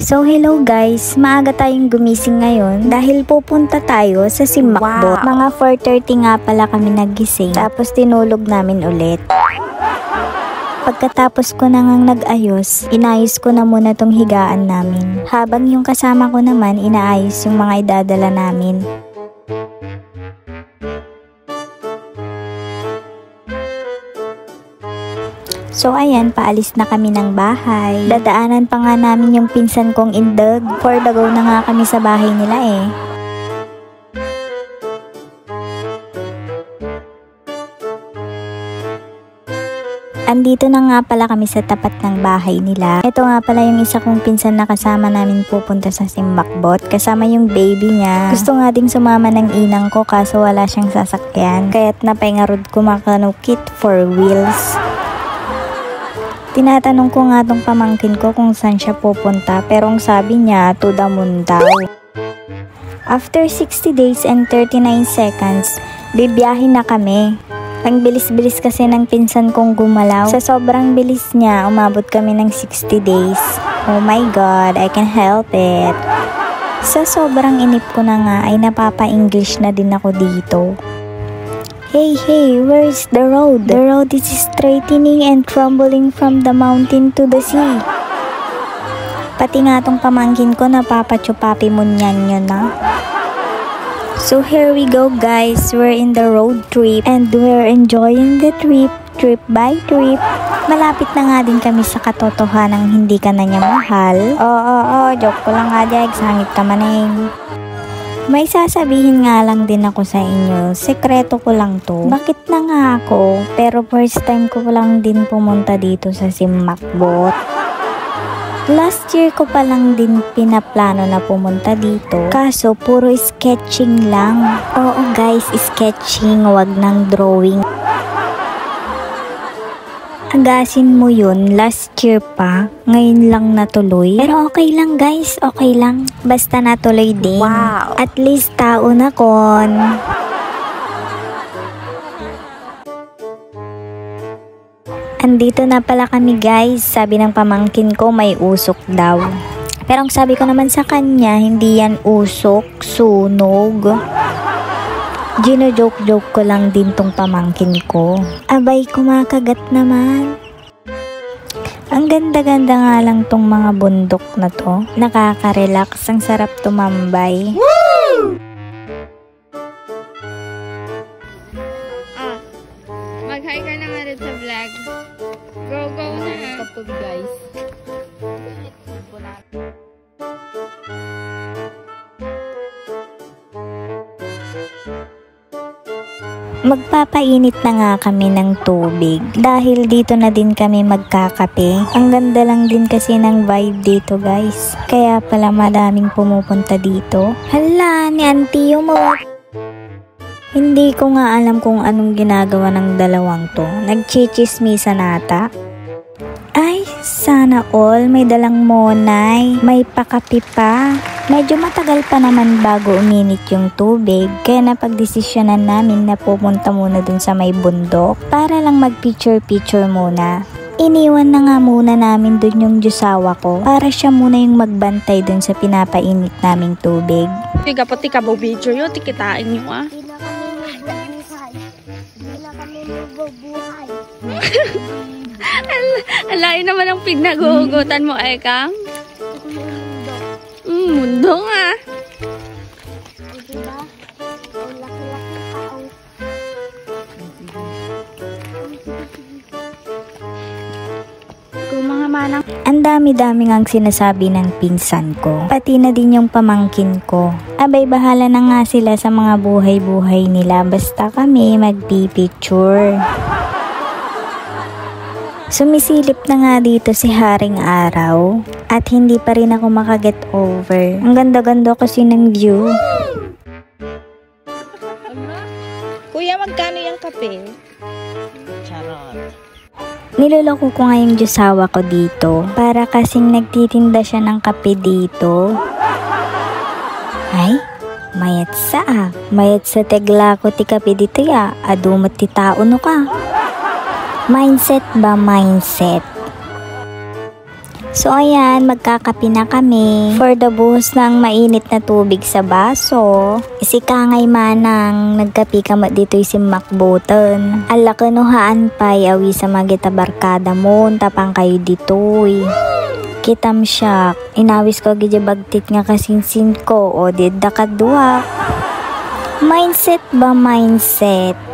So hello guys, maaga tayong gumising ngayon dahil pupunta tayo sa Simbakbot. Mga 4:30 nga pala kami nagising, tapos tinulog namin ulit. Pagkatapos ko na ngang nag-ayos, inayos ko na muna tong higaan namin. Habang yung kasama ko naman, inaayos yung mga idadala namin. So ayan, paalis na kami ng bahay. Dadaanan pa nga namin yung pinsan kong indag. 4 daw na nga kami sa bahay nila eh. Andito na nga pala kami sa tapat ng bahay nila. Ito nga pala yung isa kong pinsan na kasama namin pupunta sa Simbakbot. Kasama yung baby niya. Gusto nga ding sumama ng inang ko kaso wala siyang sasakyan. Kaya't napaingarod ko makanukit 4 wheels. Tinatanong ko nga tong pamangkin ko kung saan siya pupunta, pero ang sabi niya to the moon daw. After 60 days and 39 seconds, bibiyahin na kami. Ang bilis-bilis kasi ng pinsan kong gumalaw. Sa sobrang bilis niya, umabot kami ng 60 days. Oh my God, I can help it. Sa sobrang inip ko na nga ay napapa-English na din ako dito. Hey, where's the road? The road is straightening and crumbling from the mountain to the sea. Pati nga tong pamangkin ko napapachupapi mo niyan yun na. So here we go guys, we're in the road trip and we're enjoying the trip by trip. Malapit na nga din kami sa katotohanang hindi ka na niya mahal. Oo, joke ko lang nga dyan, sangit ka maning. May sasabihin nga lang din ako sa inyo, sekreto ko lang to. Bakit na nga ako, pero first time ko lang din pumunta dito sa Simbakbot. Last year ko pa lang din pinaplano na pumunta dito, kaso puro sketching lang. Oo guys, sketching, wag ng drawing. Agasin mo yun, last year pa, ngayon lang natuloy. Pero okay lang guys, okay lang. Basta natuloy din. Wow. At least tao na kon. Andito na pala kami guys, sabi ng pamangkin ko may usok daw. Pero ang sabi ko naman sa kanya, hindi yan usok, sunog. Gino-joke ko lang din tong pamangkin ko. Abay, kumakagat naman. Ang ganda-ganda nga lang tong mga bundok na to. Nakaka-relax, ang sarap tumambay. Woo! Mag-hi ka na nga rin sa vlog. Go na. Kapag guys. Magpapainit na nga kami ng tubig dahil dito na din kami magkakape. Ang ganda lang din kasi ng vibe dito guys. Kaya pala madaming pumupunta dito. Hala, ni auntie mo. Hindi ko nga alam kung anong ginagawa ng dalawang to. Nagchichismisa nata. Ay, sana all may dalang monay. May pakape pa. Medyo matagal pa naman bago uminit yung tubig, kaya napagdesisyonan namin na pumunta muna dun sa may bundok para lang mag-picture muna. Iniwan na nga muna namin dun yung jusawa ko para siya muna yung magbantay dun sa pinapainit naming tubig. Tiga pati ka bo video yun, tikitain nyo ah. Hindi na kami mabubuhay. Alain naman ang pinag-uugutan mo ay kang? Mundo nga. Diba? Ang laki-laki tao. Kung mga manang... Ang dami-dami ngang sinasabi ng pinsan ko. Pati na din yung pamangkin ko. Abay, bahala na nga sila sa mga buhay-buhay nila. Basta kami magpipicture. Sumisilip na nga dito si Haring Araw at hindi pa rin ako makaget over. Ang ganda-ganda kasi ng view. Kuya, magkano yung kape? Charot. Niloloko ko nga yung jusawa ko dito para kasing nagtitinda siya ng kape dito. Ay, mayat sa tegla ko ti kape dito ya, adumat ti tao no ka. Mindset ba mindset? So ayan, magkakape na kami. For the buhos ng mainit na tubig sa baso. Si Kangay manang nagkape ka dito si Macboten. Ala kanuhaan pa'y awi sa magita barkada mo. Tapang kayo dito'y. Kitam siya. Inawis ko gijabagtit nga kasinsin ko. O dida kadua. Mindset ba mindset?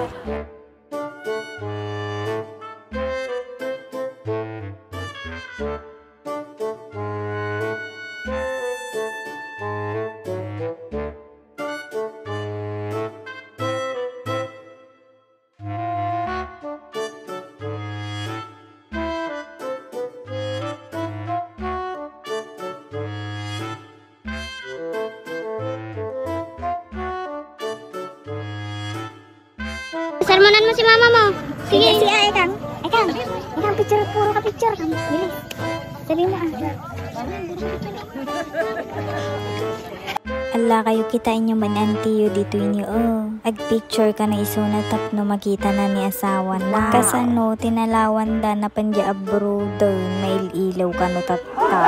Sermonan mo si mama mo. Sige. Si Ekang. Ekang, picture, puro ka picture. Bilis. Sabi mo Ala kayo kitain nyo man antiyo dito inyo ag-picture ka na isuna tapno makita na ni asawa na. Kasano tinalawan da na panja abroad may ilaw ka no tatta.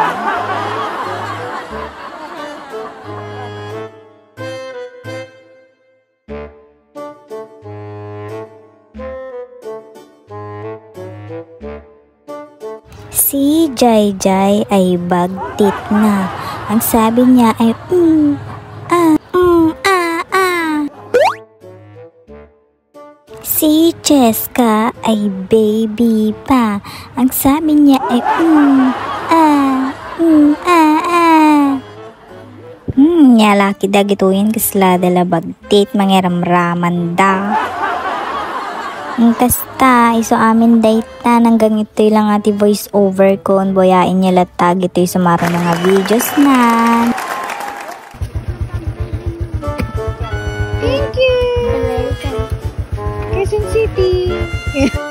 Si Jai Jai ay bagtit na. Ang sabi niya ay Si Cheska ay baby pa. Ang sabi niya ay Nyalaki da gituin kasla dala bagtit mangiramraman da. Kasta, iso amin date na hanggang ito lang ati voice over ko. Boyain niya latag ito yung sumaro mga videos na. Thank you! Quezon City!